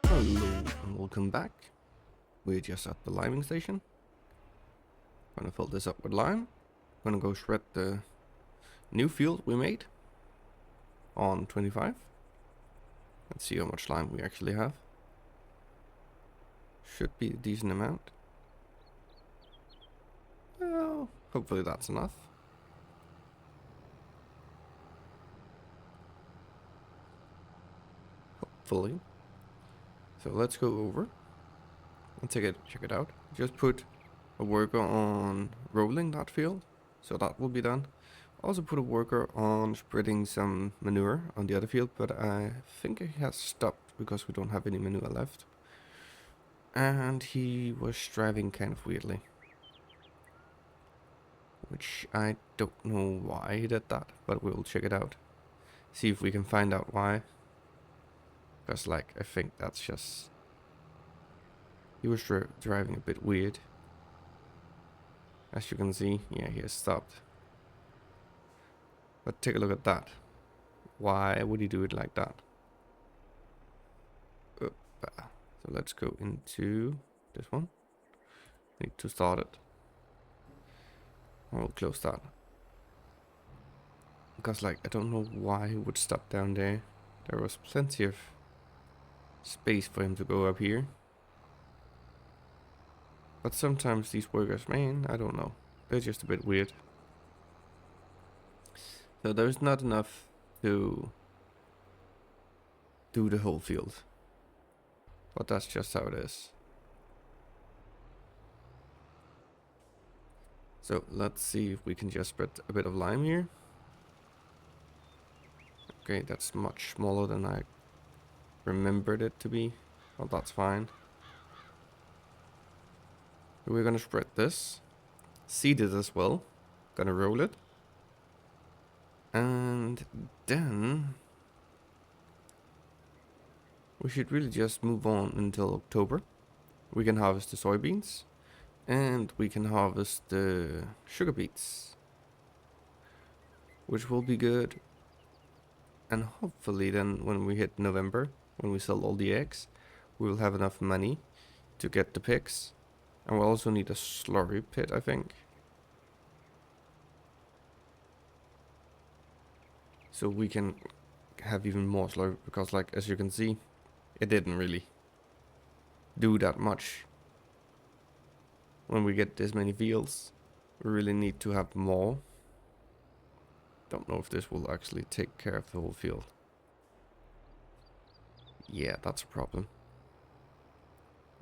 Hello and welcome back. We're just at the liming station. Gonna fill this up with lime. Gonna go shred the new field we made on 25. Let's see how much lime we actually have. Should be a decent amount. Well, hopefully that's enough. Hopefully. So let's go over and check it out. Just put a worker on rolling that field, so that will be done. Also put a worker on spreading some manure on the other field, but I think he has stopped because we don't have any manure left. And he was driving kind of weirdly, which I don't know why he did that, but we'll check it out. See if we can find out why. Because like, I think that's just... He was driving a bit weird. As you can see, yeah, he has stopped. But take a look at that. Why would he do it like that? So let's go into this one. Need to start it. I will close that. Because like, I don't know why he would stop down there. There was plenty of space for him to go up here. But sometimes these workers, man, I don't know. They're just a bit weird. So there's not enough to do the whole field. But that's just how it is. So let's see if we can just spread a bit of lime here. Okay, that's much smaller than I remembered it to be. Well, that's fine. We're gonna spread this. Seed it as well. Gonna roll it. And then we should really just move on until October. We can harvest the soybeans. And we can harvest the sugar beets. Which will be good. And hopefully then when we hit November, when we sell all the eggs, we will have enough money to get the pigs. And we'll also need a slurry pit, I think. So we can have even more slurry, because like, as you can see, it didn't really do that much. When we get this many fields, we really need to have more. Don't know if this will actually take care of the whole field. Yeah, that's a problem.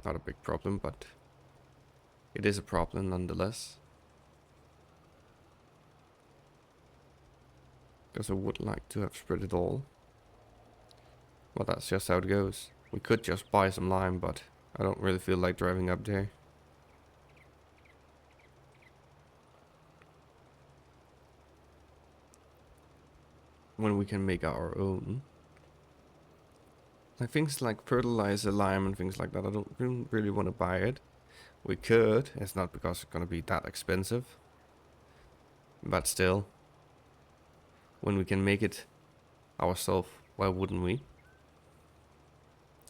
Not a big problem, but it is a problem nonetheless. Because I would like to have spread it all. But that's just how it goes. We could just buy some lime, but I don't really feel like driving up there. When we can make our own. Like things like fertilizer, lime and things like that, I don't really want to buy it. We could, it's not because it's gonna be that expensive. But still, when we can make it ourselves, why wouldn't we?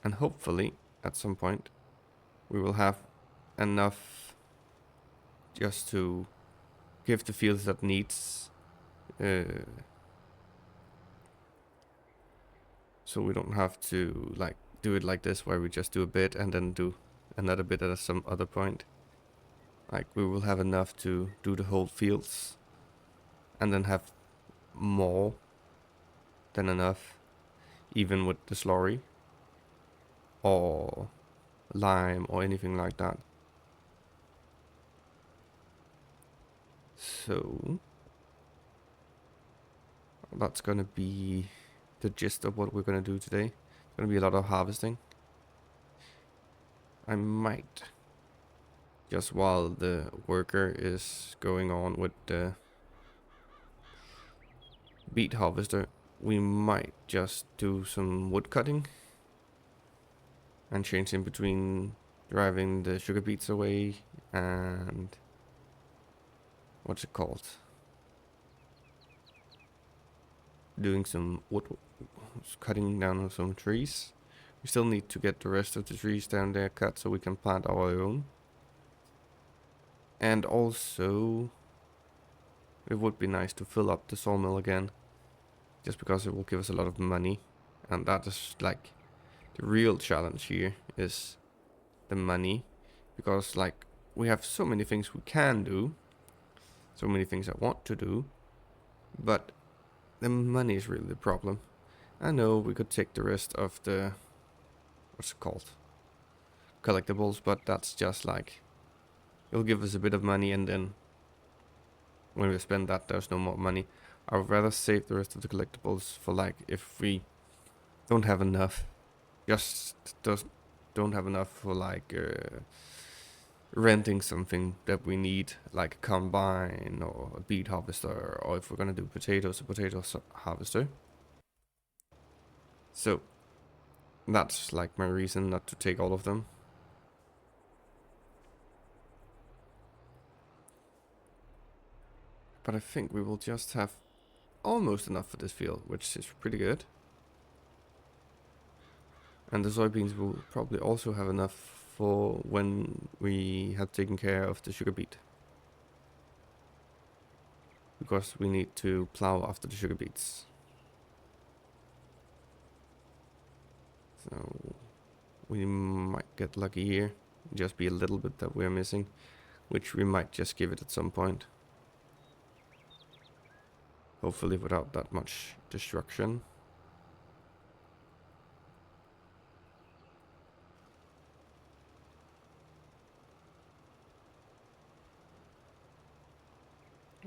And hopefully, at some point, we will have enough just to give the fields that needs. So we don't have to like do it like this, where we just do a bit and then do another bit at some other point. Like we will have enough to do the whole fields and then have more than enough, even with the slurry or lime or anything like that. So that's gonna be the gist of what we're gonna do today. It's gonna be a lot of harvesting. I might, just while the worker is going on with the beet harvester, we might just do some wood cutting and change in between driving the sugar beets away and what's it called, doing some cutting down on some trees. We still need to get the rest of the trees down there cut so we can plant our own. And also, it would be nice to fill up the sawmill again, just because it will give us a lot of money. And that is like the real challenge here is the money, because like we have so many things we can do, so many things I want to do, but the money is really the problem. I know we could take the rest of the, what's it called, collectibles, but that's just like, it'll give us a bit of money and then when we spend that there's no more money. I would rather save the rest of the collectibles for like if we don't have enough, just don't have enough for like renting something that we need, like a combine or a beet harvester, or if we're gonna do potatoes, a potato harvester. So that's like my reason not to take all of them. But I think we will just have almost enough for this field, which is pretty good. And the soybeans will probably also have enough for when we have taken care of the sugar beet. Because we need to plow after the sugar beets. So we might get lucky here. Just be a little bit that we're missing, which we might just give it at some point. Hopefully without that much destruction.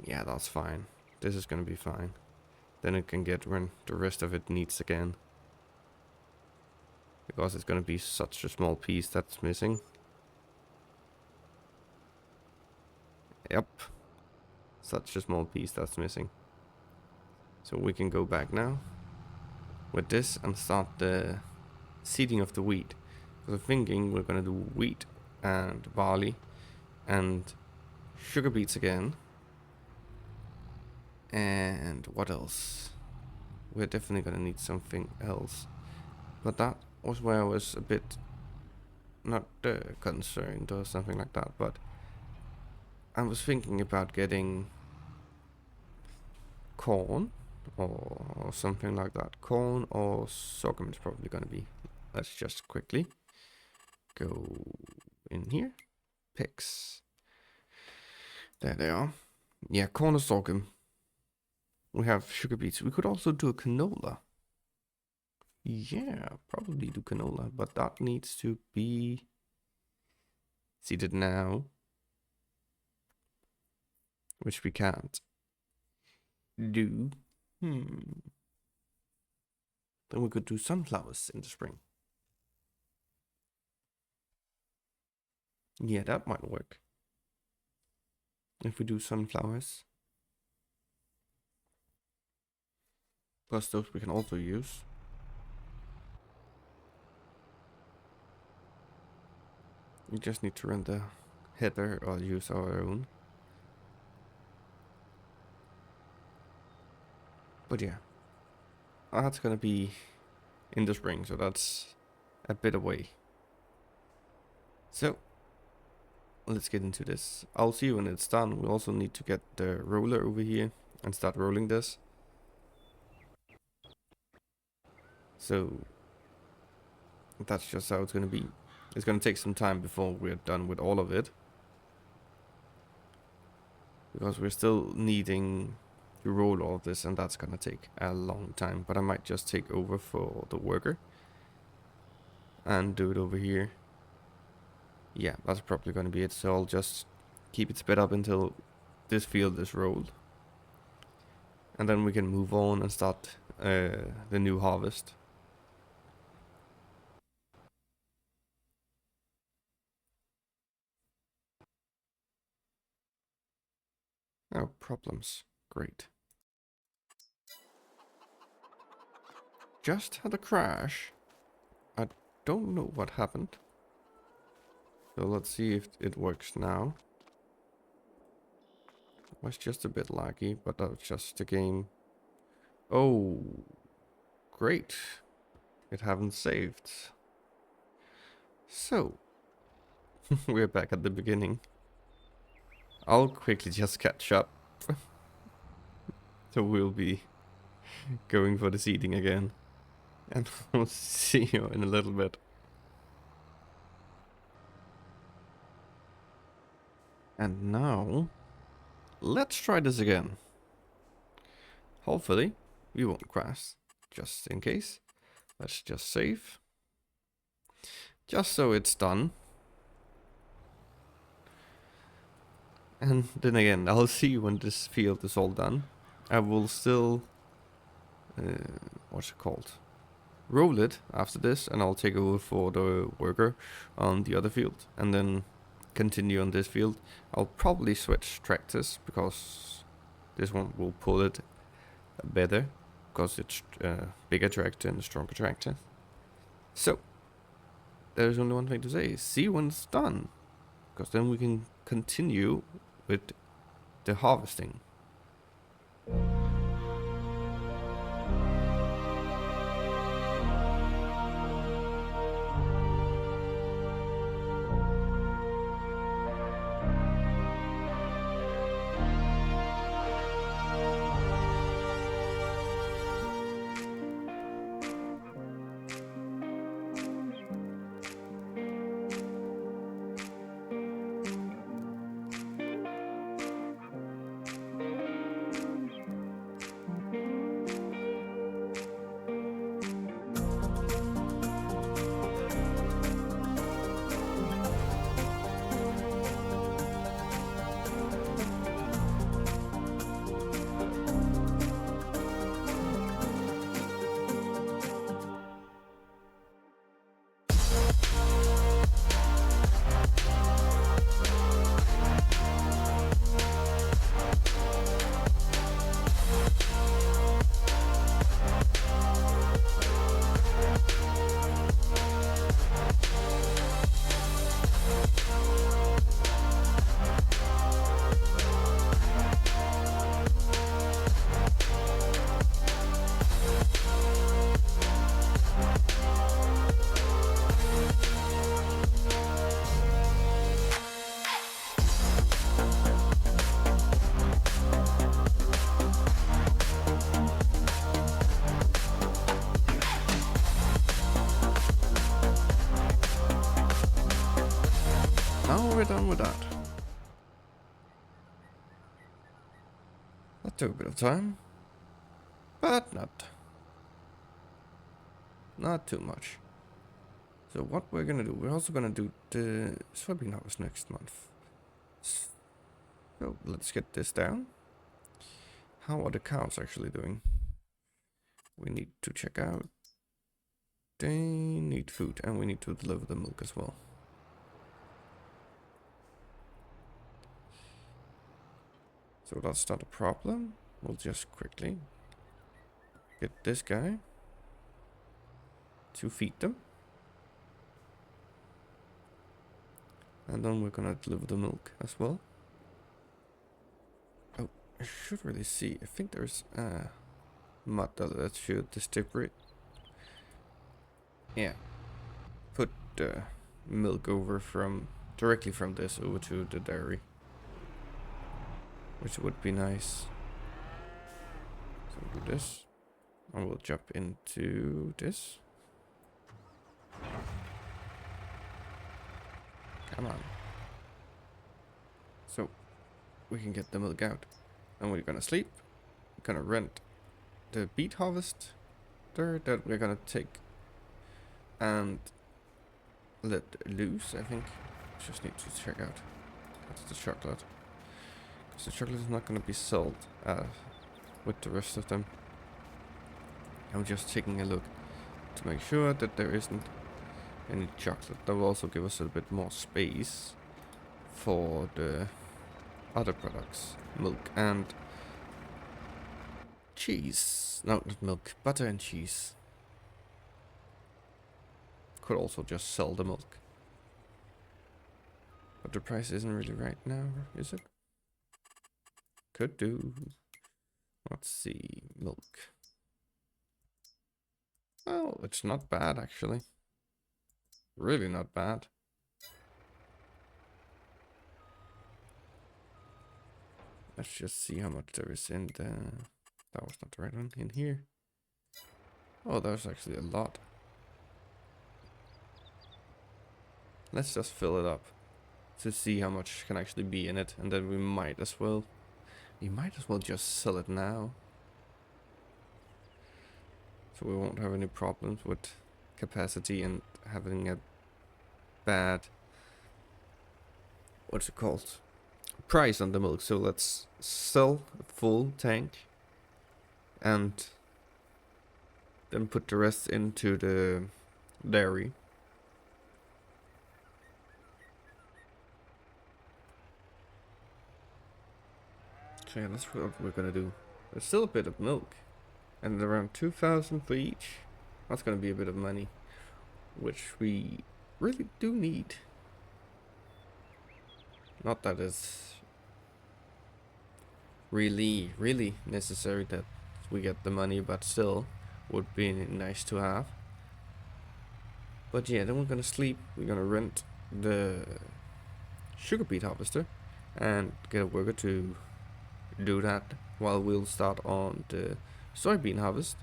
Yeah, that's fine. This is gonna be fine. Then it can get when the rest of it needs again. Because it's gonna be such a small piece that's missing. Yep. Such a small piece that's missing. So we can go back now with this and start the seeding of the wheat. Because I'm thinking we're gonna do wheat and barley and sugar beets again. And what else? We're definitely gonna need something else. But that was where I was a bit not concerned or something like that. But I was thinking about getting corn or something like that. Corn or sorghum is probably gonna be. Let's just quickly go in here. Picks. There they are. Yeah, corn or sorghum. We have sugar beets. We could also do a canola. Yeah, probably do canola, but that needs to be seeded now, which we can't do. Then we could do sunflowers in the spring. Yeah, that might work. If we do sunflowers. Plus those we can also use. We just need to run the header or use our own. But yeah, that's gonna be in the spring, so that's a bit away. So let's get into this. I'll see you when it's done. We also need to get the roller over here and start rolling this. So that's just how it's gonna be. It's gonna take some time before we're done with all of it. Because we're still needing to roll all of this, and that's gonna take a long time. But I might just take over for the worker and do it over here. Yeah, that's probably gonna be it. So I'll just keep it sped up until this field is rolled. And then we can move on and start the new harvest. Oh, problems. Great. Just had a crash. I don't know what happened. So let's see if it works now. It was just a bit laggy, but that was just the game. Oh, great. It haven't saved. So, we're back at the beginning. I'll quickly just catch up. So we'll be going for the seeding again. And I'll see you in a little bit. And now, let's try this again. Hopefully, we won't crash. Just in case. Let's just save. Just so it's done. And then again, I'll see when this field is all done. I will still... what's it called? Roll it after this, and I'll take over for the worker on the other field. And then continue on this field. I'll probably switch tractors, because this one will pull it better. Because it's a bigger tractor and a stronger tractor. So, there's only one thing to say. See when it's done. Because then we can continue with the harvesting. Now we're done with that. That took a bit of time, but not too much. So what we're gonna do, we're also gonna do the soybean harvest next month. So let's get this down. How are the cows actually doing? We need to check out. They need food, and we need to deliver the milk as well. So that's not a problem. We'll just quickly get this guy to feed them. And then we're gonna deliver the milk as well. Oh, I should really see. I think there's a mud that should distribute. Yeah. Put the milk over directly from this over to the dairy. Which would be nice. So we'll do this. And we'll jump into this. Come on. So we can get the milk out. And we're gonna sleep. We're gonna rent the beet harvester that we're gonna take and let loose, I think. Just need to check out. That's the chocolate. Because the chocolate is not gonna be sold with the rest of them. I'm just taking a look to make sure that there isn't any chocolate. That will also give us a bit more space for the other products. Milk and cheese. No, not milk. Butter and cheese. Could also just sell the milk. But the price isn't really right now, is it? Could do. Let's see. Milk. Oh, it's not bad actually. Really not bad. Let's just see how much there is in the... That was not the right one. In here. Oh, there's actually a lot. Let's just fill it up to see how much can actually be in it, and then we might as well just sell it now, so we won't have any problems with capacity and having a bad, what's it called, price on the milk. So let's sell a full tank and then put the rest into the dairy. So yeah, that's what we're gonna do. There's still a bit of milk, and around 2,000 for each. That's gonna be a bit of money, which we really do need. Not that it's really necessary that we get the money, but still would be nice to have. But yeah, then we're gonna sleep. We're gonna rent the sugar beet harvester and get a worker to do that while we'll start on the soybean harvest.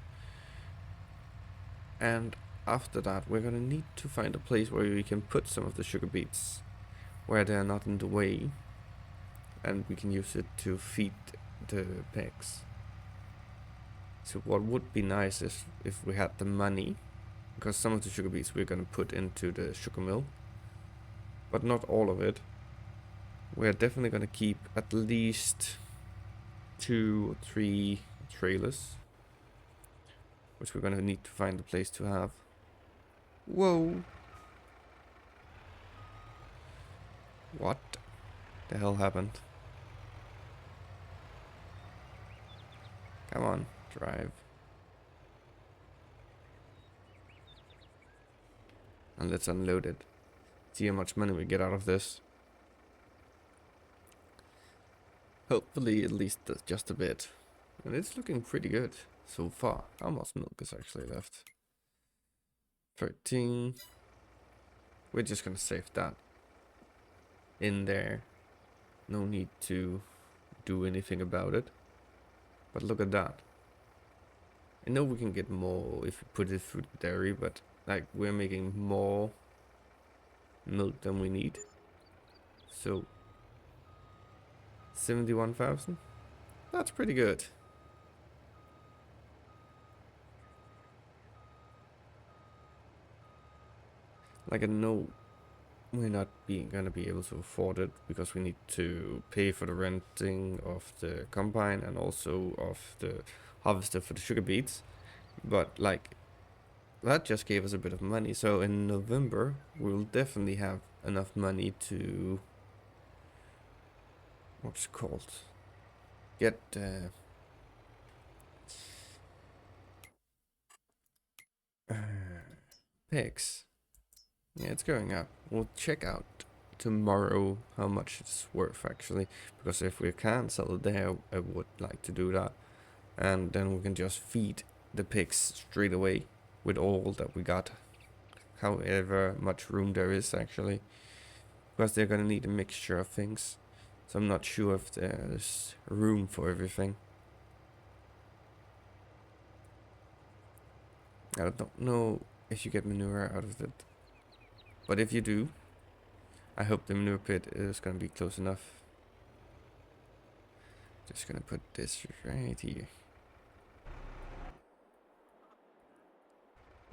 And after that, we're gonna need to find a place where we can put some of the sugar beets where they're not in the way, and we can use it to feed the pigs. So what would be nice is if we had the money, because some of the sugar beets we're gonna put into the sugar mill, but not all of it. We're definitely gonna keep at least 2 or 3 trailers, which we're gonna need to find a place to have. Whoa! What the hell happened? Come on, drive. And let's unload it. See how much money we get out of this. Hopefully at least just a bit. And it's looking pretty good so far. How much milk is actually left? 13. We're just gonna save that in there. No need to do anything about it. But look at that. I know we can get more if we put it through the dairy, but like we're making more milk than we need. So 71,000. That's pretty good. Like I know we're not gonna be able to afford it because we need to pay for the renting of the combine and also of the harvester for the sugar beets. But like that just gave us a bit of money. So in November we'll definitely have enough money to what's it called? Get pigs. Yeah, it's going up. We'll check out tomorrow how much it's worth actually, because if we can sell it there, I would like to do that, and then we can just feed the pigs straight away with all that we got, however much room there is actually, because they're gonna need a mixture of things. So I'm not sure if there's room for everything. I don't know if you get manure out of it, but if you do, I hope the manure pit is gonna be close enough. Just gonna put this right here.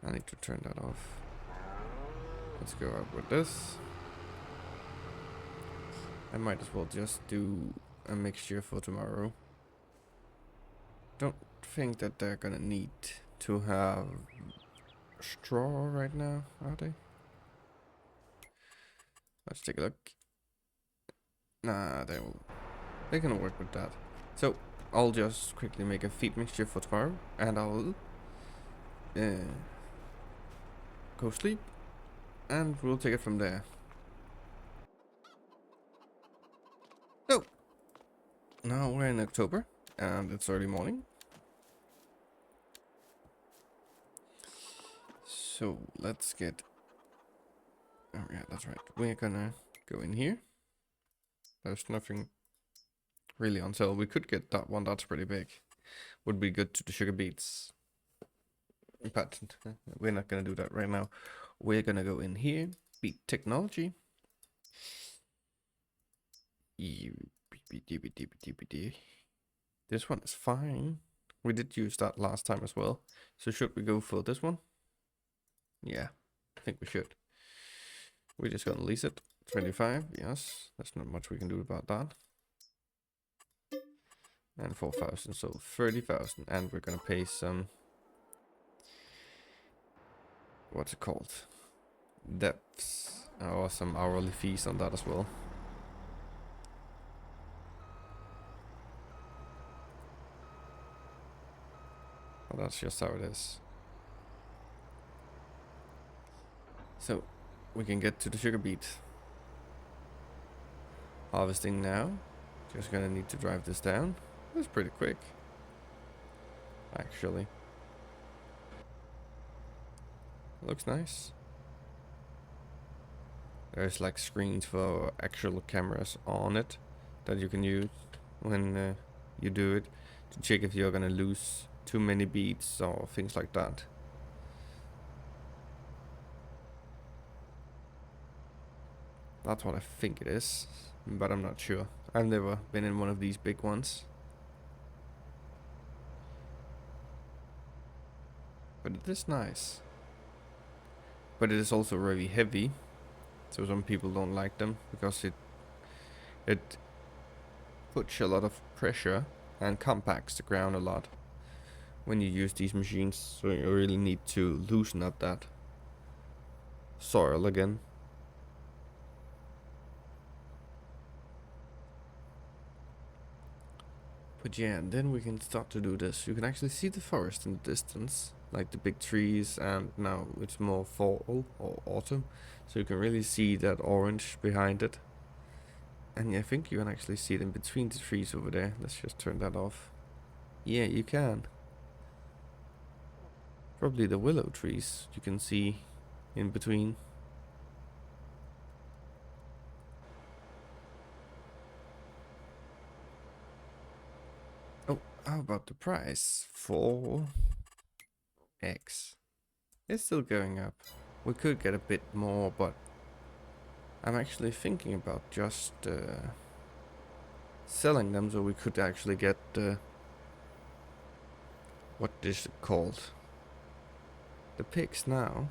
I need to turn that off. Let's go up with this. I might as well just do a mixture for tomorrow. Don't think that they're gonna need to have straw right now, are they? Let's take a look. Nah, they're gonna work with that. So I'll just quickly make a feed mixture for tomorrow, and I'll go sleep, and we'll take it from there. So now we're in October, and it's early morning. So let's get. Oh yeah, that's right. We're gonna go in here. There's nothing really on sale. We could get that one. That's pretty big. Would be good to the sugar beets. But we're not gonna do that right now. We're gonna go in here. Beet technology. This one is fine. We did use that last time as well. So should we go for this one? Yeah, I think we should. We're just gonna lease it. 25, yes. There's not much we can do about that. And 4,000, so 30,000. And we're gonna pay some... What's it called? Depths. Or some hourly fees on that as well. Well, that's just how it is. So, we can get to the sugar beet. Harvesting now. Just gonna need to drive this down. That's pretty quick. Actually. Looks nice. There's like screens for actual cameras on it that you can use when you do it to check if you're gonna lose too many beats or things like that. That's what I think it is, but I'm not sure. I've never been in one of these big ones. But it is nice. But it is also really heavy, so some people don't like them because it puts a lot of pressure and compacts the ground a lot when you use these machines, so you really need to loosen up that soil again. But yeah, and then we can start to do this. You can actually see the forest in the distance, like the big trees, and now it's more fall or autumn, so you can really see that orange behind it. And yeah, I think you can actually see it in between the trees over there. Let's just turn that off. Yeah, you can. Probably the willow trees you can see in between. Oh, how about the price? 4x. It's still going up. We could get a bit more, but I'm actually thinking about just selling them so we could actually get what is it called? The pigs now.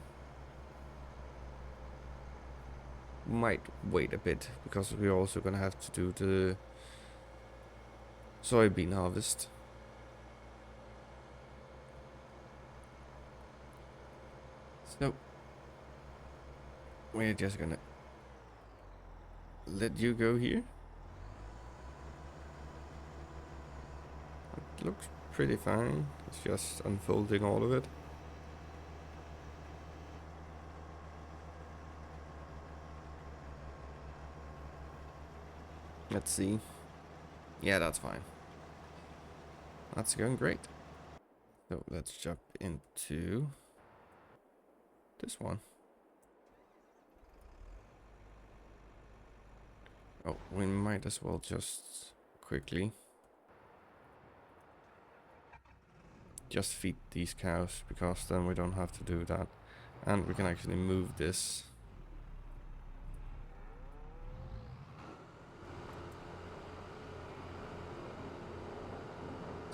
Might wait a bit because we're also gonna have to do the soybean harvest. So we're just gonna let you go here. It looks pretty fine. It's just unfolding all of it. Let's see. Yeah, that's fine. That's going great. So let's jump into this one. Oh, we might as well just quickly just feed these cows, because then we don't have to do that. And we can actually move this.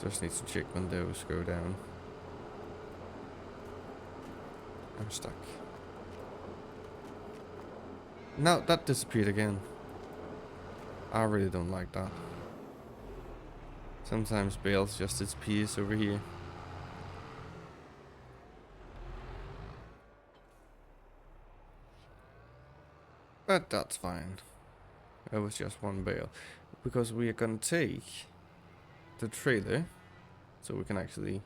Just need to check when those go down. I'm stuck. Now that disappeared again. I really don't like that. Sometimes bales just disappears over here. But that's fine. It was just one bale. Because we are gonna take the trailer, so we can actually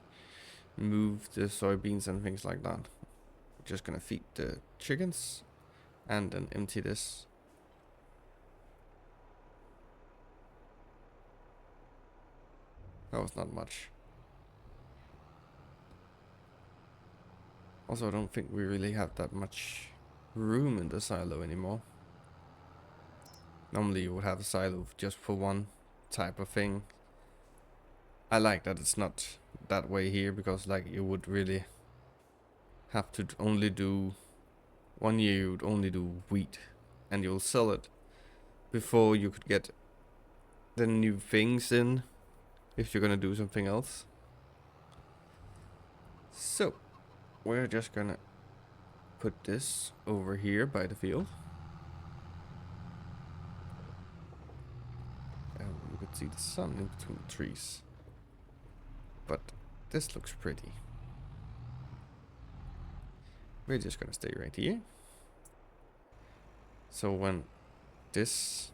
move the soybeans and things like that. We're just gonna feed the chickens and then empty this. That was not much. Also, I don't think we really have that much room in the silo anymore. Normally you would have a silo just for one type of thing. I like that it's not that way here, because like you would really have to only do 1 year, you would only do wheat and you'll sell it before you could get the new things in if you're gonna do something else. So we're just gonna put this over here by the field. And you could see the sun in between the trees. But this looks pretty. We're just gonna stay right here. So when this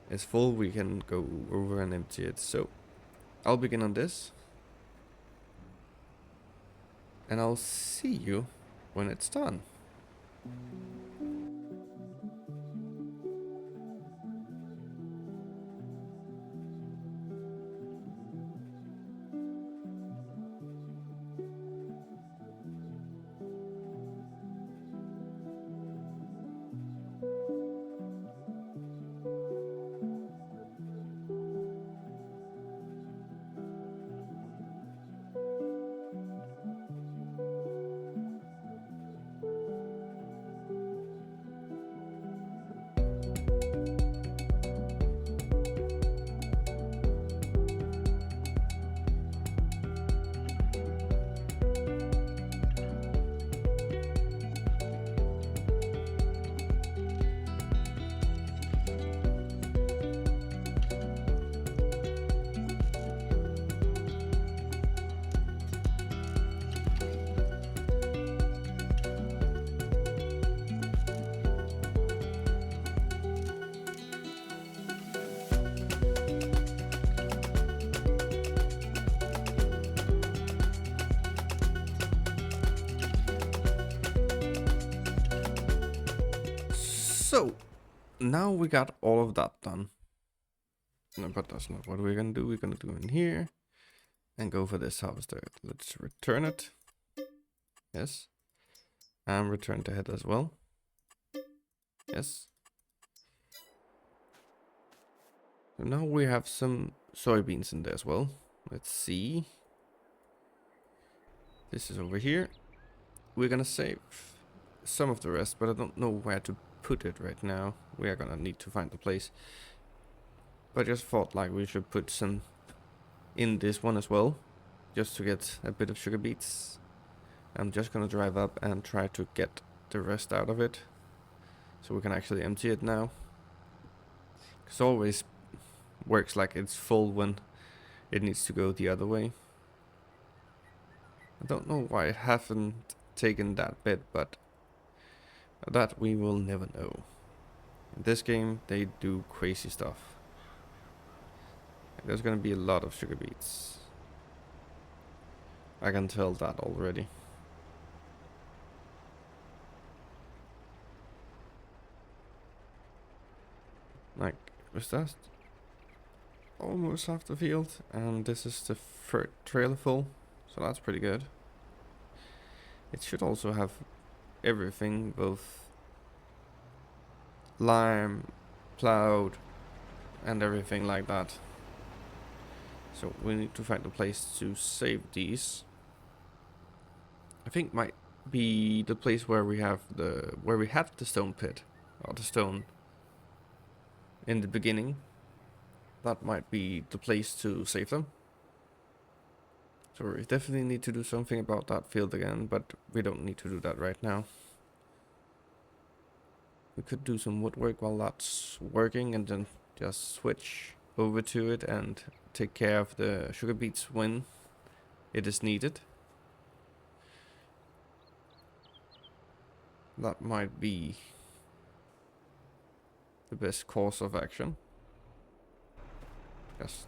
is full, we can go over and empty it. So I'll begin on this. And I'll see you when it's done. So now we got all of that done. No, but that's not what we're gonna do. We're gonna do it in here and go for this harvester. Let's return it. Yes. And return the head as well. Yes. So now we have some soybeans in there as well. Let's see. This is over here. We're gonna save some of the rest, but I don't know where to put it right now. We are gonna need to find the place. But I just thought like we should put some in this one as well, just to get a bit of sugar beets. I'm just gonna drive up and try to get the rest out of it, so we can actually empty it now. Cause it always works like it's full when it needs to go the other way. I don't know why it haven't taken that bit, but that we will never know. In this game, they do crazy stuff. There's gonna be a lot of sugar beets. I can tell that already. Like, was that almost half the field? And this is the third trailer full, so that's pretty good. It should also have everything, both lime, plowed, and everything like that. So we need to find a place to save these. I think might be the place where we have where we had the stone pit, or the stone in the beginning. That might be the place to save them. So we definitely need to do something about that field again, but we don't need to do that right now. We could do some woodwork while that's working and then just switch over to it and take care of the sugar beets when it is needed. That might be the best course of action. Just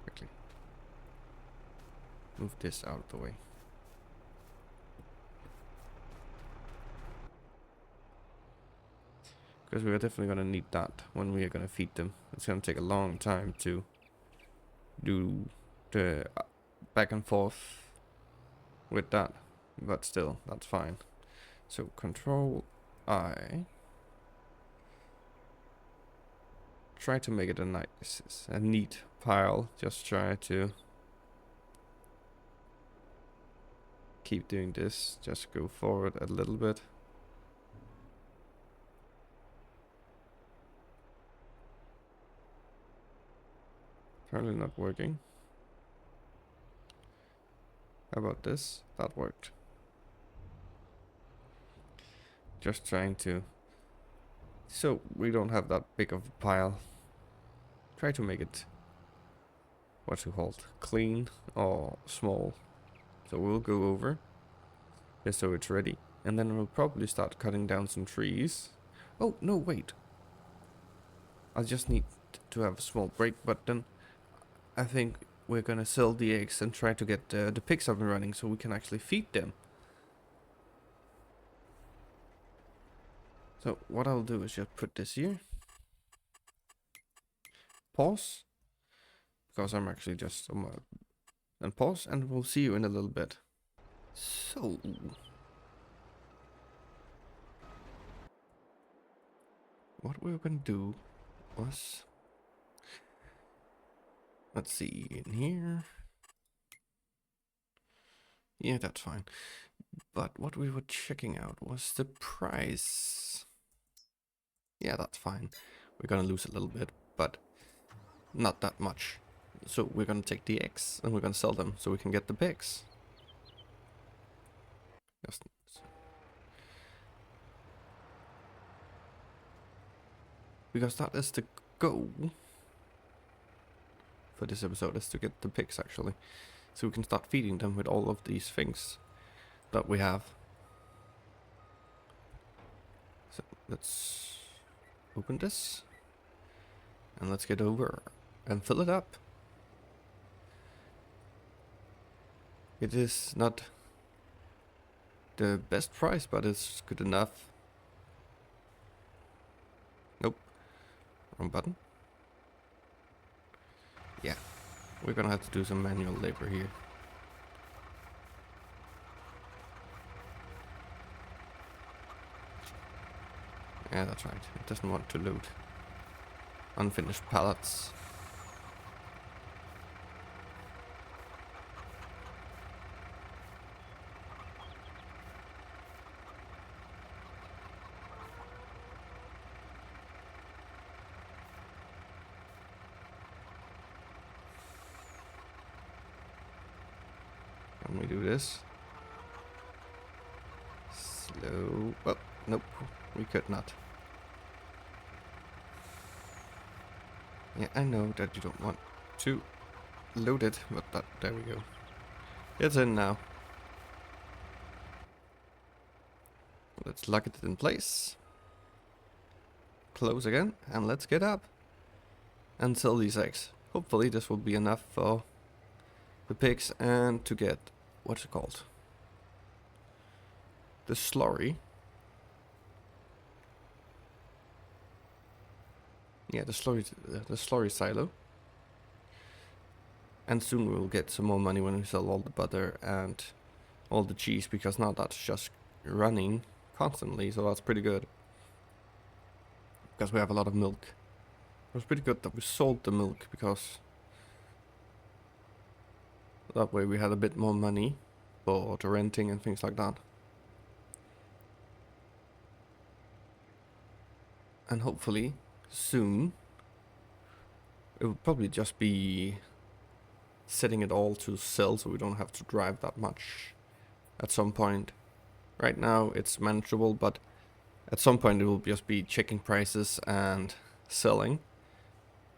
quickly move this out of the way. Because we are definitely going to need that when we are going to feed them. It's going to take a long time to do the back and forth with that, but still, that's fine. So Control I. Try to make it a neat pile. Just try to keep doing this. Just go forward a little bit. Apparently not working. How about this? That worked. Just trying to... So we don't have that big of a pile. Try to make it... What's it called? Clean or small. So we'll go over. Just so it's ready. And then we'll probably start cutting down some trees. Oh, no, wait. I just need to have a small break, but then I think we're gonna sell the eggs and try to get the pigs up and running so we can actually feed them. So what I'll do is just put this here. Pause. Because I'm actually just... and pause, and we'll see you in a little bit. So... what we were gonna do was... let's see, in here... yeah, that's fine. But what we were checking out was the price. Yeah, that's fine. We're gonna lose a little bit, but not that much. So we're gonna take the eggs and we're gonna sell them so we can get the pigs. Just because that is the goal for this episode, is to get the pigs actually. So we can start feeding them with all of these things that we have. So let's open this. And let's get over and fill it up. It is not the best price, but it's good enough. Nope. Wrong button. Yeah. We're gonna have to do some manual labor here. Yeah, that's right. It doesn't want to load unfinished pallets. When we do this. Slow. Oh, nope. We could not. Yeah, I know that you don't want to load it, but there we go. It's in now. Let's lock it in place. Close again, and let's get up and sell these eggs. Hopefully this will be enough for the pigs and to get, what's it called? The slurry. Yeah, the slurry silo. And soon we'll get some more money when we sell all the butter and all the cheese, because now that's just running constantly, so that's pretty good. Because we have a lot of milk. It was pretty good that we sold the milk, because that way we had a bit more money for the renting and things like that. And hopefully soon it will probably just be setting it all to sell so we don't have to drive that much at some point. Right now it's manageable, but at some point it will just be checking prices and selling.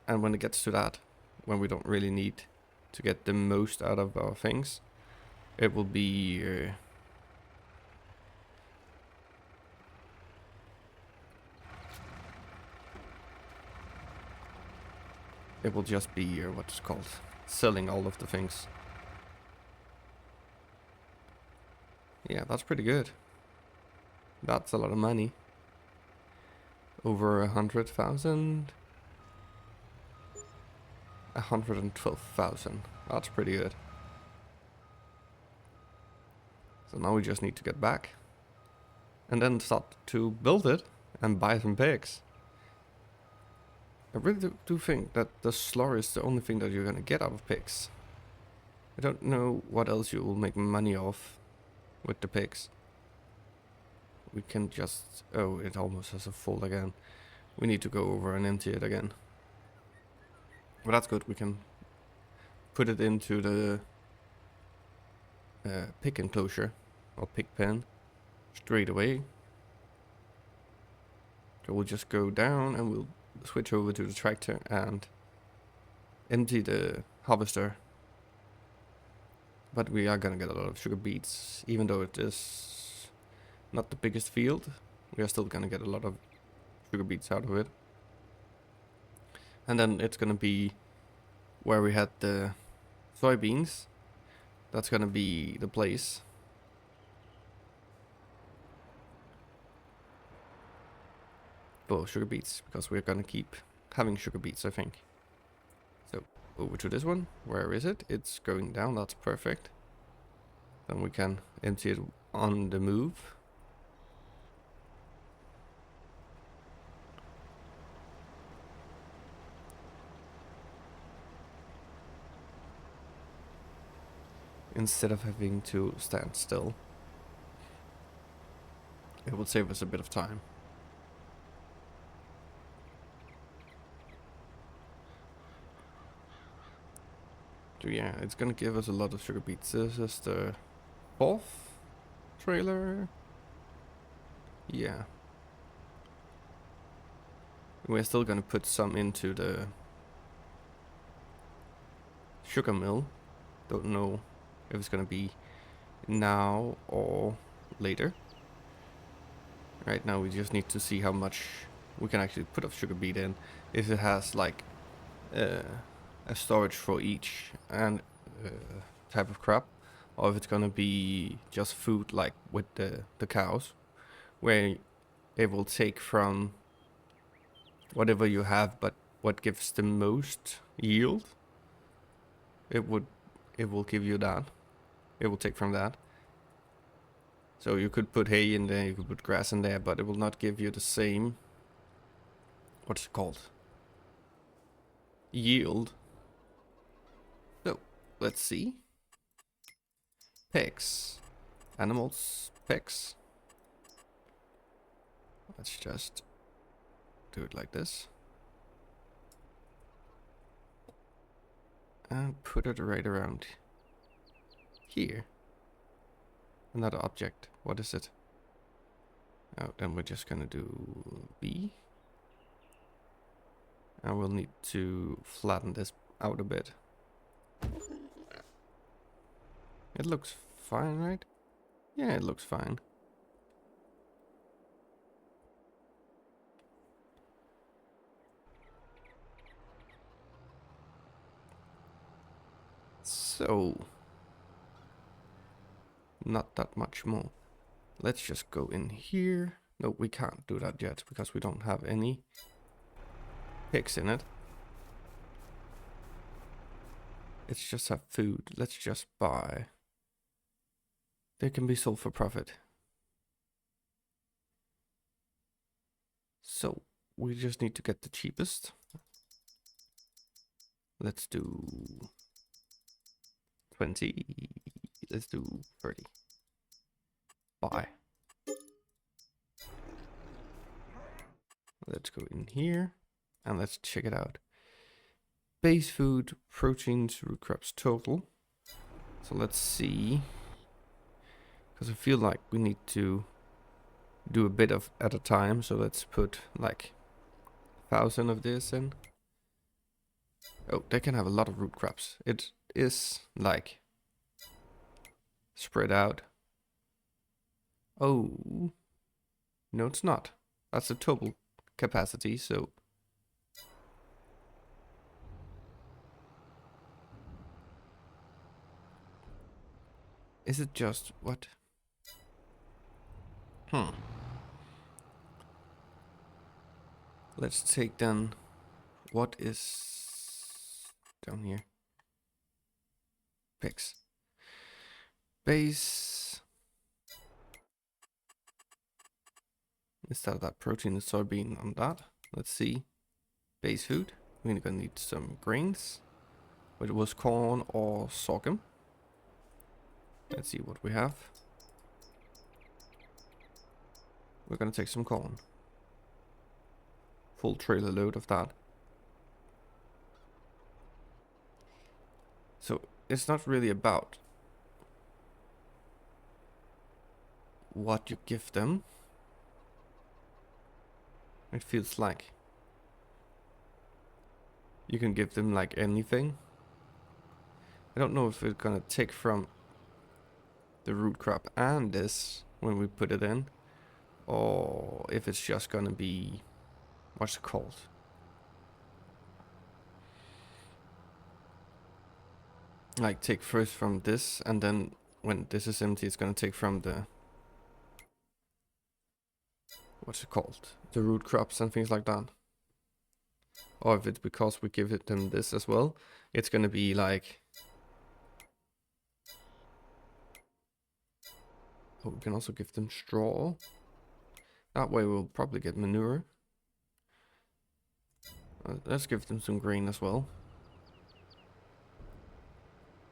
And when it gets to that, when we don't really need to get the most out of our things, it will be it will just be what's it called, selling all of the things. Yeah, that's pretty good. That's a lot of money. Over 100,000. 112,000. That's pretty good. So now we just need to get back. And then start to build it and buy some pigs. I really do think that the slaughter is the only thing that you're gonna get out of pigs. I don't know what else you will make money off with the pigs. We can just... Oh, it almost has a full again. We need to go over and empty it again. But that's good, we can put it into the pig enclosure or pig pen straight away. So we'll just go down and we'll switch over to the tractor and empty the harvester. But we are gonna get a lot of sugar beets, even though it is not the biggest field. We are still gonna get a lot of sugar beets out of it. And then it's gonna be where we had the soybeans. That's gonna be the place. For sugar beets, because we're gonna keep having sugar beets, I think. So over to this one. Where is it? It's going down. That's perfect. Then we can empty it on the move. Instead of having to stand still. It will save us a bit of time. So yeah, it's gonna give us a lot of sugar beets. This is the 4th trailer. Yeah. We're still gonna put some into the sugar mill. Don't know if it's gonna be now or later. Right now we just need to see how much we can actually put of sugar beet in. If it has like a storage for each and type of crop, or if it's gonna be just food like with the cows, where it will take from whatever you have, but what gives the most yield, it will give you that. It will take from that. So you could put hay in there, you could put grass in there, but it will not give you the same, what's it called? Yield. So, let's see. Pigs. Animals, pigs. Let's just do it like this. And put it right around here. Another object. What is it? Oh, then we're just gonna do B. And we'll need to flatten this out a bit. It looks fine, right? Yeah, it looks fine. So, not that much more. Let's just go in here. No, we can't do that yet because we don't have any pigs in it. Let's just have food. Let's just buy. They can be sold for profit. So, we just need to get the cheapest. Let's do 20. Let's do 30. Buy. Let's go in here and let's check it out. Base food, proteins, root crops total. So let's see. Because I feel like we need to do a bit of at a time. So let's put like 1,000 of this in. Oh, they can have a lot of root crops. It is like spread out. Oh, no, it's not. That's the total capacity. So is it just what? Let's take then what is down here. Pigs. Base Instead of that protein and soybean on that. Let's see. Base food. We're gonna need some grains. Whether it was corn or sorghum. Let's see what we have. We're gonna take some corn. Full trailer load of that. So it's not really about what you give them. It feels like you can give them like anything. I don't know if we're gonna take from the root crop and this when we put it in, or if it's just gonna be, what's it called? Like take first from this, and then when this is empty, it's gonna take from the, what's it called? The root crops and things like that. Or if it's because we give it them this as well, it's gonna be like, oh, we can also give them straw. That way we'll probably get manure. Let's give them some grain as well.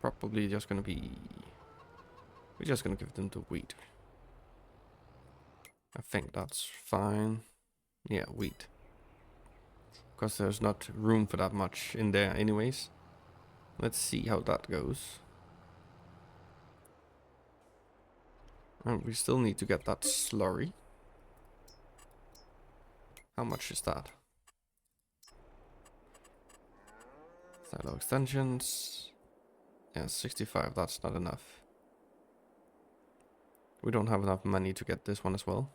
Probably just gonna be, we're just gonna give them the wheat. I think that's fine. Yeah, wheat. Because there's not room for that much in there anyways. Let's see how that goes. And we still need to get that slurry. How much is that? Silo extensions. Yeah, 65, that's not enough. We don't have enough money to get this one as well.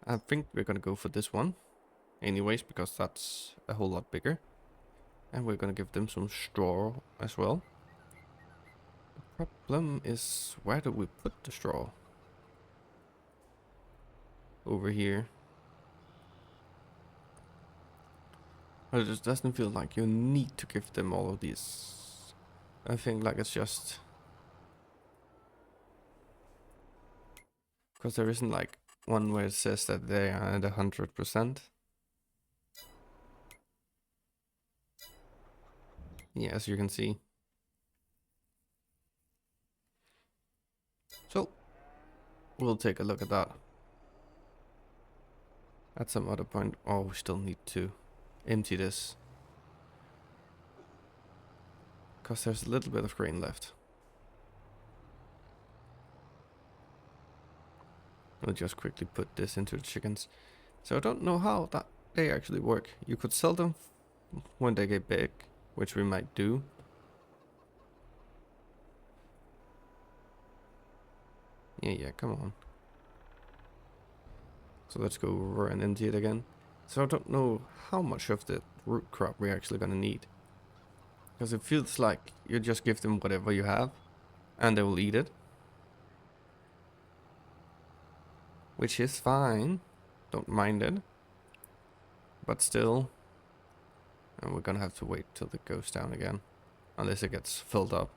I think we're gonna go for this one. Anyways, because that's a whole lot bigger. And we're gonna give them some straw as well. The problem is, where do we put the straw? Over here. It just doesn't feel like you need to give them all of these. I think like it's just, because there isn't like one where it says that they are at 100%. Yeah, as you can see. So we'll take a look at that at some other point. Oh, we still need to empty this, because there's a little bit of grain left. I'll just quickly put this into the chickens. So I don't know how that they actually work. You could sell them when they get big, which we might do. Yeah, come on. So let's go over and empty it again. So I don't know how much of the root crop we're actually gonna need. Because it feels like you just give them whatever you have and they will eat it. Which is fine. Don't mind it. But still. And we're gonna have to wait till it goes down again. Unless it gets filled up.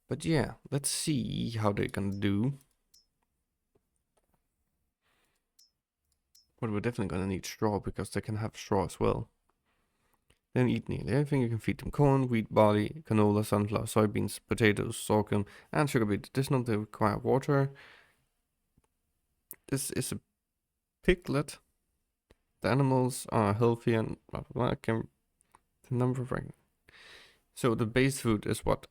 But yeah, let's see how they're gonna do. But we're definitely gonna need straw, because they can have straw as well. Then eat nearly everything. You can feed them corn, wheat, barley, canola, sunflower, soybeans, potatoes, sorghum, and sugar beet. Additional, they require water. This is a piglet. The animals are healthy and blah blah blah. Can the number of so the base food is what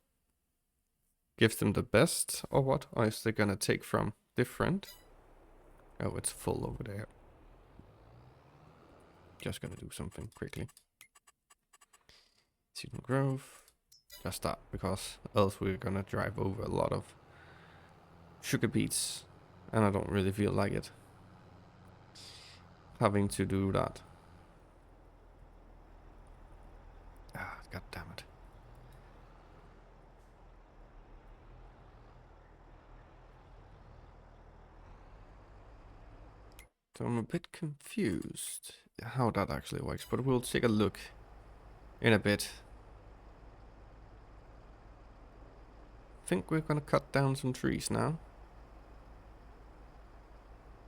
gives them the best, or what? Or is they gonna take from different? Oh, it's full over there. Just gonna do something quickly. Seasonal growth. Just that, because else we're gonna drive over a lot of sugar beets, and I don't really feel like it. Having to do that. Ah, god damn it. So I'm a bit confused how that actually works, but we'll take a look in a bit. I think we're gonna cut down some trees now.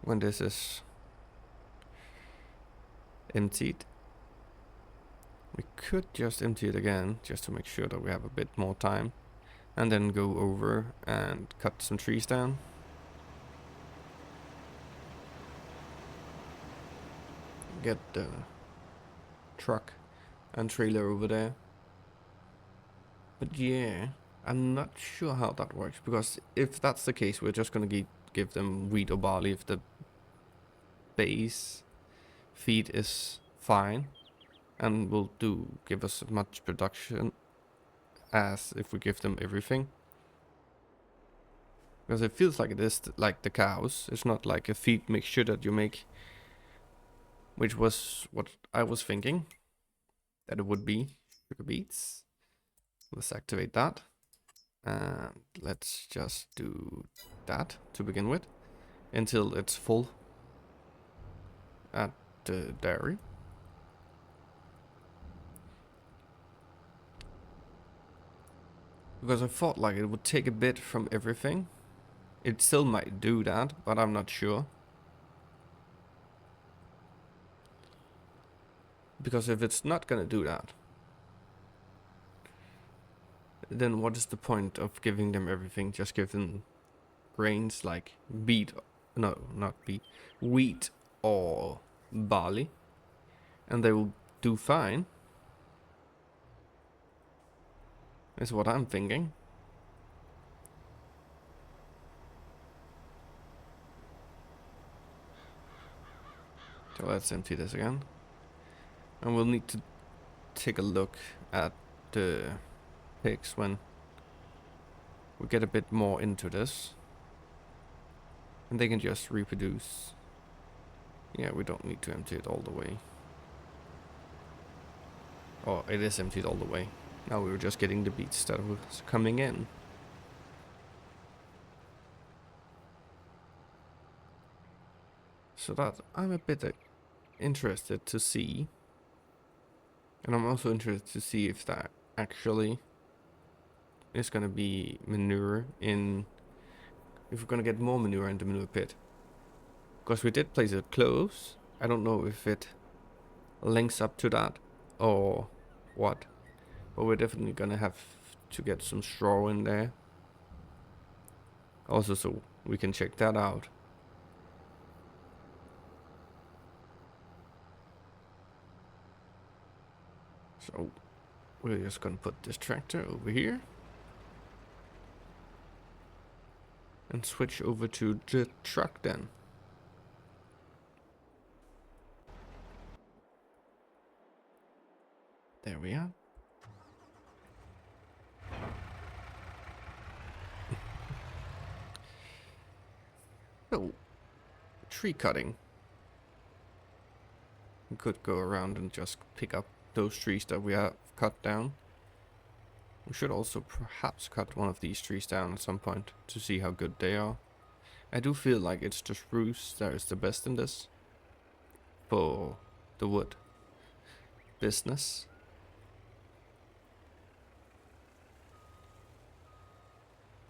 when this is emptied. We could just empty it again, just to make sure that we have a bit more time. And then go over and cut some trees down. Get the truck and trailer over there. But yeah, I'm not sure how that works, because if that's the case, we're just gonna give them wheat or barley if the base feed is fine, and will give us as much production as if we give them everything. Because it feels like it is like the cows. It's not like a feed mixture that you make, which was what I was thinking that it would be. Sugar beets. Let's activate that. And let's just do that to begin with until it's full at the dairy. Because I thought like it would take a bit from everything. It still might do that, but I'm not sure. Because if it's not gonna do that, then what is the point of giving them everything? Just give them grains like wheat or barley, and they will do fine. Is what I'm thinking. So let's empty this again. And we'll need to take a look at the pigs when we get a bit more into this. And they can just reproduce. Yeah, we don't need to empty it all the way. Oh, it is emptied all the way. Now we were just getting the beets that was coming in. So that I'm a bit interested to see. And I'm also interested to see if that actually is going to be manure in... If we're going to get more manure in the manure pit. Because we did place it close. I don't know if it links up to that or what. But we're definitely going to have to get some straw in there. Also, so we can check that out. So we're just gonna put this tractor over here and switch over to the truck then. There we are. So, tree cutting. We could go around and just pick up those trees that we have cut down. We should also perhaps cut one of these trees down at some point to see how good they are. I do feel like it's the spruce that is the best in this for the wood business.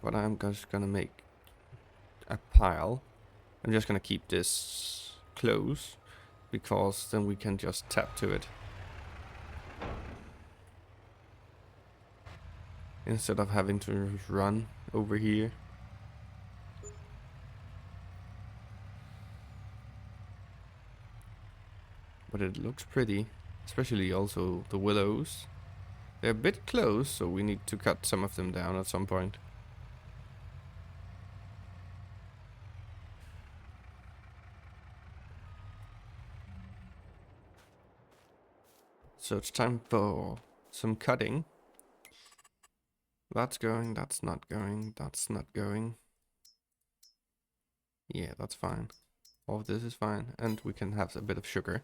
But I'm just gonna make a pile. I'm just gonna keep this close because then we can just tap to it instead of having to run over here. But it looks pretty, especially also the willows. They're a bit close, so we need to cut some of them down at some point. So it's time for some cutting. That's going, that's not going, that's not going. Yeah, that's fine. All of this is fine, and we can have a bit of sugar.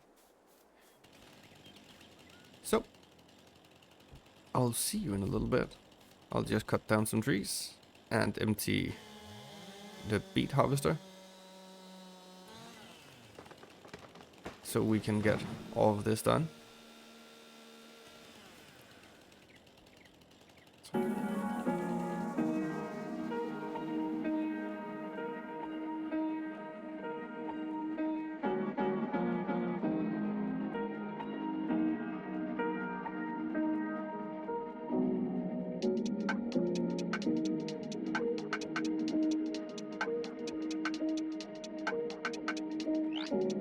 So, I'll see you in a little bit. I'll just cut down some trees and empty the beet harvester. So we can get all of this done. And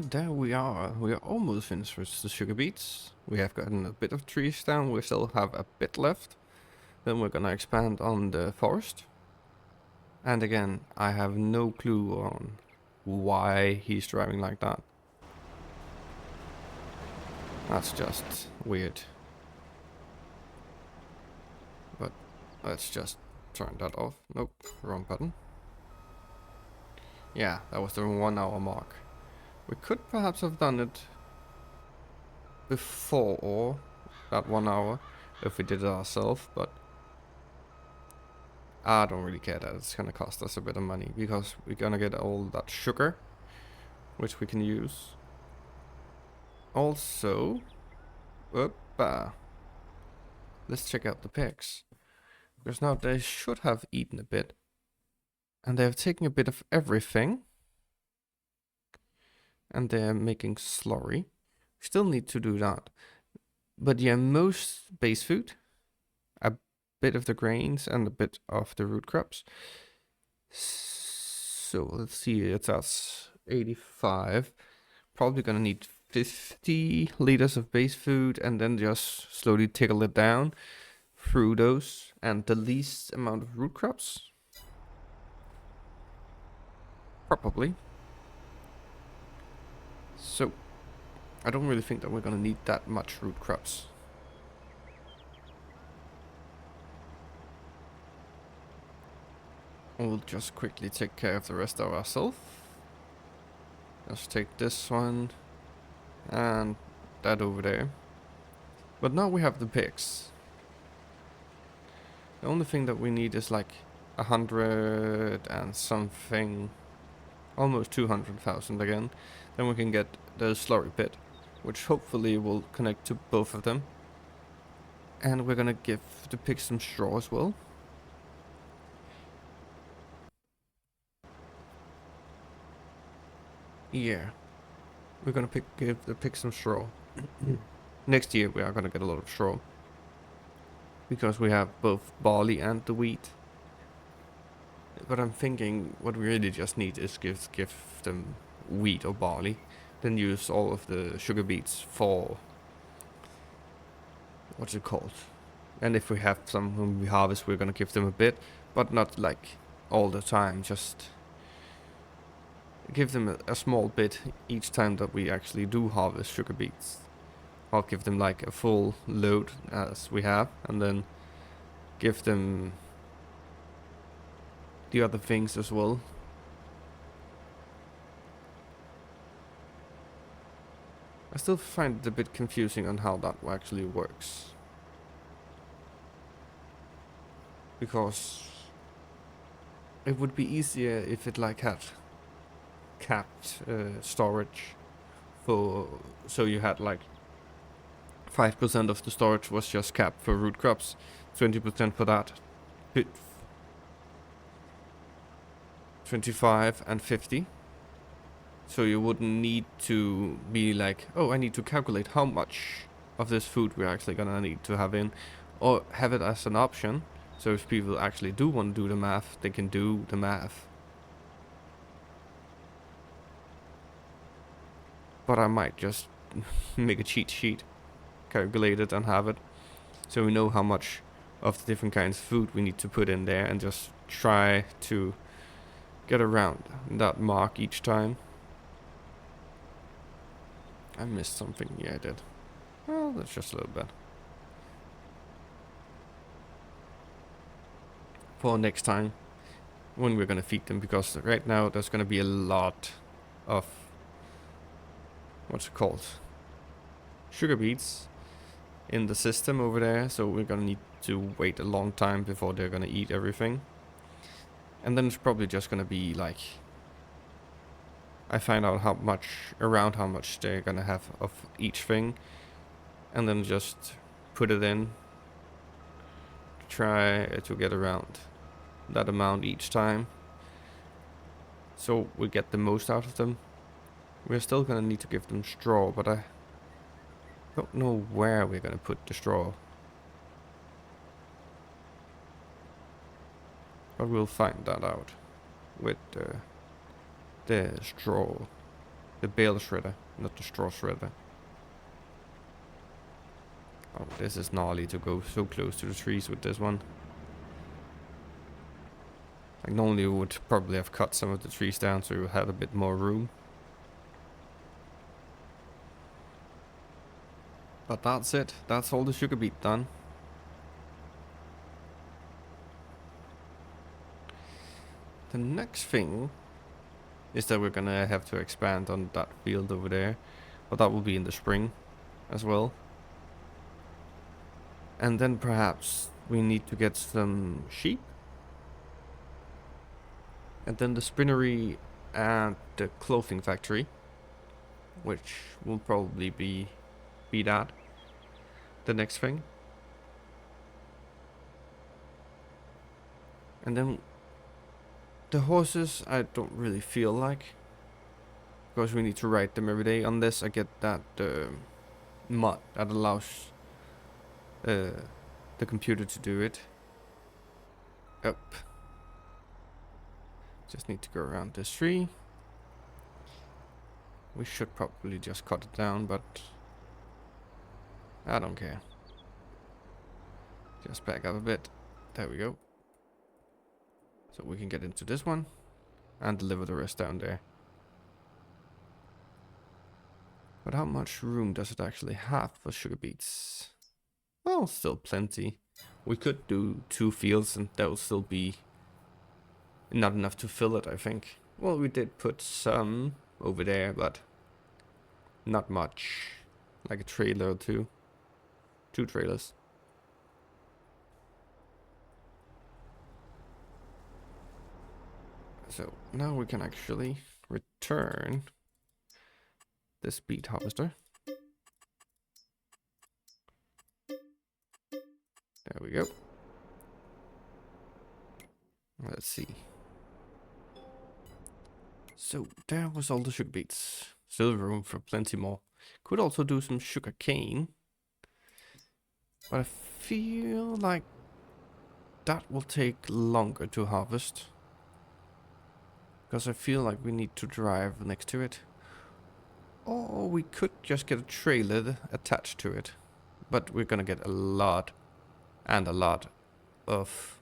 there we are. We are almost finished with the sugar beets. We have gotten a bit of trees down. We still have a bit left. Then we're gonna expand on the forest. And again, I have no clue on why he's driving like that. That's just weird. But let's just turn that off. Nope, wrong button. Yeah, that was the 1 hour mark. We could perhaps have done it before that 1 hour if we did it ourselves, but I don't really care that it's gonna cost us a bit of money because we're gonna get all that sugar, which we can use. Also, let's check out the pigs. Because now they should have eaten a bit. And they have taken a bit of everything. And they're making slurry. Still need to do that. But yeah, most base food, a bit of the grains and a bit of the root crops. So let's see, it's at 85. Probably gonna need 50 liters of base food and then just slowly tickle it down through those and the least amount of root crops. Probably. So I don't really think that we're gonna need that much root crops. We'll just quickly take care of the rest of ourselves. Let's take this one and that over there. But now we have the pigs. The only thing that we need is like 100 and something, almost 200,000 again. Then we can get the slurry pit, which hopefully will connect to both of them. And we're gonna give the pigs some straw as well. Yeah, we're gonna give the pigs some straw. Next year we are gonna get a lot of straw. Because we have both barley and the wheat. But I'm thinking what we really just need is give them wheat or barley. Then use all of the sugar beets for... what's it called? And if we have some when we harvest, we're gonna give them a bit. But not like all the time, just... give them a small bit each time that we actually do harvest sugar beets. I'll give them like a full load as we have, and then give them the other things as well. I still find it a bit confusing on how that actually works. Because it would be easier if it like had capped storage for, so you had like 5% of the storage was just capped for root crops, 20% for that, 25 and 50. So you wouldn't need to be like, oh, I need to calculate how much of this food we're actually gonna need to have in, or have it as an option. So if people actually do want to do the math, they can do the math. But I might just make a cheat sheet, calculate it and have it, so we know how much of the different kinds of food we need to put in there, and just try to get around that mark each time. I missed something. Yeah, I did. Well, that's just a little bit. For next time, when we're gonna feed them, because right now there's gonna be a lot of, what's it called, sugar beets in the system over there, so we're gonna need to wait a long time before they're gonna eat everything. And then it's probably just gonna be like, I find out how much they're gonna have of each thing, and then just put it in. Try to get around that amount each time, so we get the most out of them. We're still gonna need to give them straw, but I don't know where we're gonna put the straw. But we'll find that out with the straw, the bale shredder, not the straw shredder. Oh, this is gnarly to go so close to the trees with this one. Like normally we would probably have cut some of the trees down so we had a bit more room. But that's it. That's all the sugar beet done. The next thing is that we're gonna have to expand on that field over there. But that will be in the spring as well. And then perhaps we need to get some sheep. And then the spinnery and the clothing factory, which will probably be that. The next thing. And then the horses I don't really feel like, because we need to ride them every day unless I get that mod that allows the computer to do it. Up. Just need to go around this tree. We should probably just cut it down, but I don't care. Just back up a bit. There we go. So we can get into this one and deliver the rest down there. But how much room does it actually have for sugar beets? Well, still plenty. We could do 2 fields and that will still be not enough to fill it, I think. Well, we did put some over there, but not much. Like a trailer or 2. 2 trailers. So now we can actually return this beet harvester. There we go. Let's see. So there was all the sugar beets. Still room for plenty more. Could also do some sugar cane. But I feel like that will take longer to harvest. Because I feel like we need to drive next to it. Or we could just get a trailer attached to it. But we're gonna get a lot and a lot of,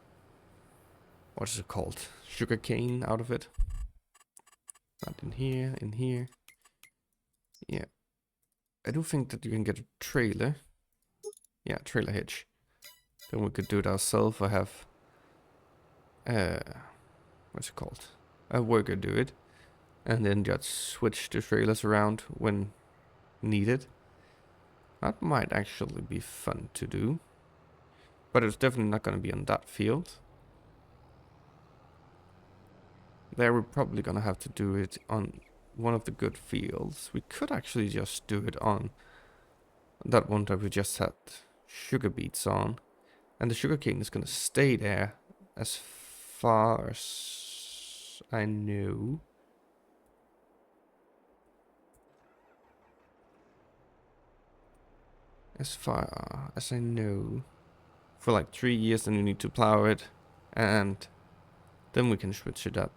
what is it called? Sugar cane out of it. Not in here, in here. Yeah. I do think that you can get a trailer. Yeah, trailer hitch. Then we could do it ourselves or have what's it called? A worker do it. And then just switch the trailers around when needed. That might actually be fun to do. But it's definitely not going to be on that field. There we're probably going to have to do it on one of the good fields. We could actually just do it on that one that we just had sugar beets on. And the sugar cane is going to stay there as far as I know. As far as I know. For like 3 years, then you need to plow it. And then we can switch it up.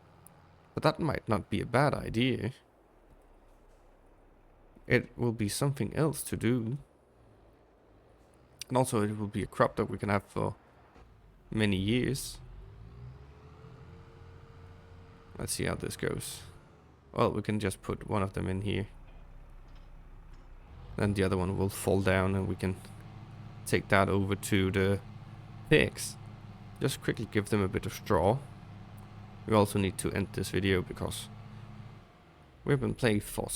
But that might not be a bad idea. It will be something else to do. And also it will be a crop that we can have for many years. Let's see how this goes. Well, we can just put one of them in here. Then the other one will fall down and we can take that over to the pigs. Just quickly give them a bit of straw. We also need to end this video because we've been playing for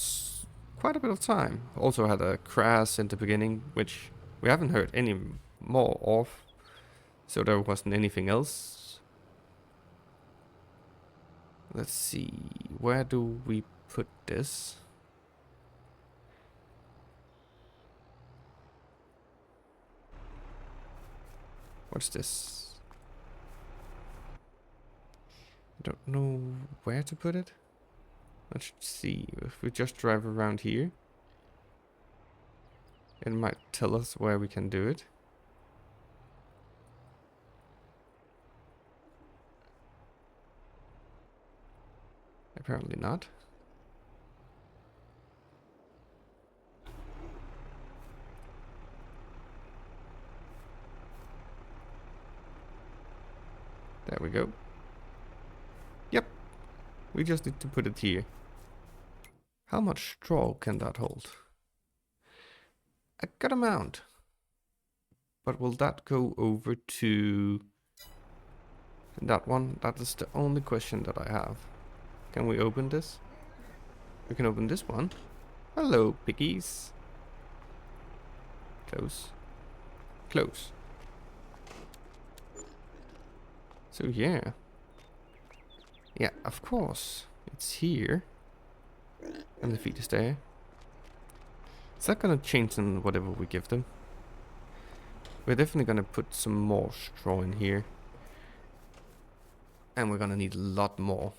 quite a bit of time. Also had a crash in the beginning, which we haven't heard any more of. So there wasn't anything else. Let's see, where do we put this? What's this? I don't know where to put it. Let's see. If we just drive around here, it might tell us where we can do it. Apparently not. There we go. Yep. We just need to put it here. How much straw can that hold? A good amount. But will that go over to that one? That is the only question that I have. Can we open this? We can open this one. Hello, piggies. Close. Close. So yeah. Yeah, of course. It's here. And the feet is there. Is that gonna change in whatever we give them? We're definitely gonna put some more straw in here. And we're gonna need a lot more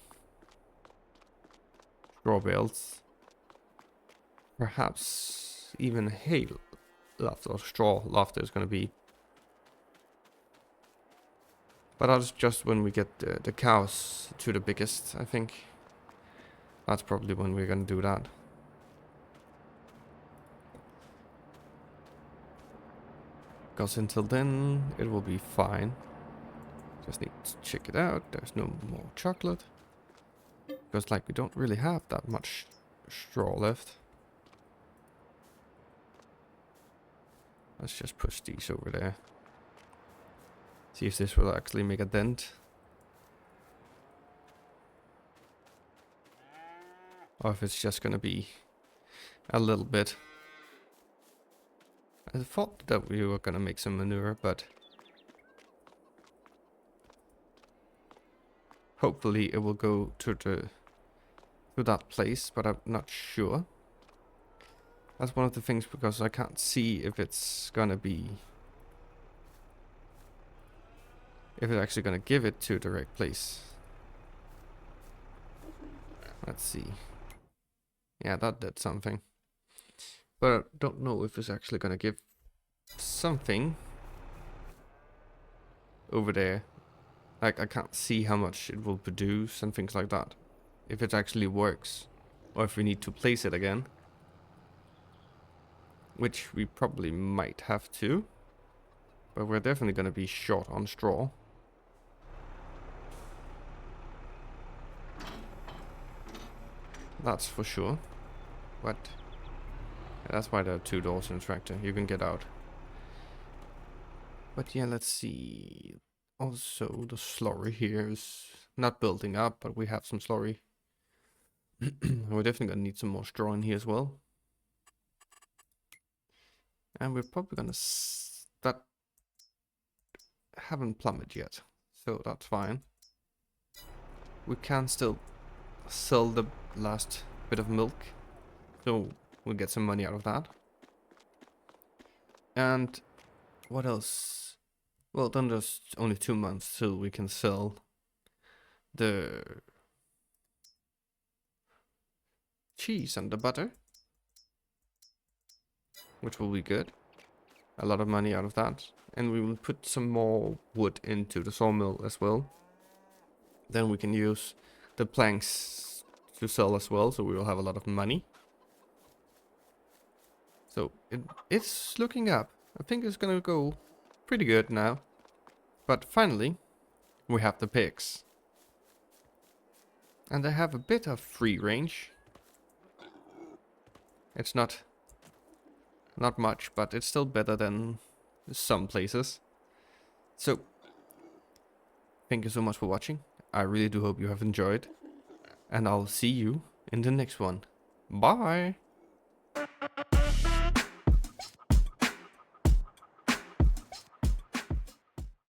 straw bales. Perhaps even hay loft or straw loft is gonna be. But that's just when we get the cows to the biggest, I think. That's probably when we're gonna do that. Because until then, it will be fine. Just need to check it out. There's no more chocolate. Because like we don't really have that much straw left. Let's just push these over there. See if this will actually make a dent. Or if it's just gonna be a little bit. I thought that we were gonna make some manure, but hopefully it will go to that place, but I'm not sure. That's one of the things, because I can't see if it's gonna be, if it's actually gonna give it to the right place. Let's see. Yeah, that did something. But I don't know if it's actually gonna give something over there. Like, I can't see how much it will produce and things like that. If it actually works. Or if we need to place it again. Which we probably might have to. But we're definitely gonna be short on straw. That's for sure. But that's why there are 2 doors in the tractor. You can get out. But yeah, let's see. Also, the slurry here is not building up, but we have some slurry. We're definitely gonna need some more straw in here as well. And we're probably gonna that haven't plummeted yet, so that's fine. We can still sell the last bit of milk, so we'll get some money out of that. And what else? Well, then there's only 2 months till we can sell the cheese and the butter, which will be good. A lot of money out of that. And we will put some more wood into the sawmill as well. Then we can use the planks to sell as well, so we will have a lot of money. So it's looking up. I think it's gonna go pretty good now. But finally, we have the pigs. And they have a bit of free range. It's not much, but it's still better than some places. So, thank you so much for watching. I really do hope you have enjoyed. And I'll see you in the next one. Bye!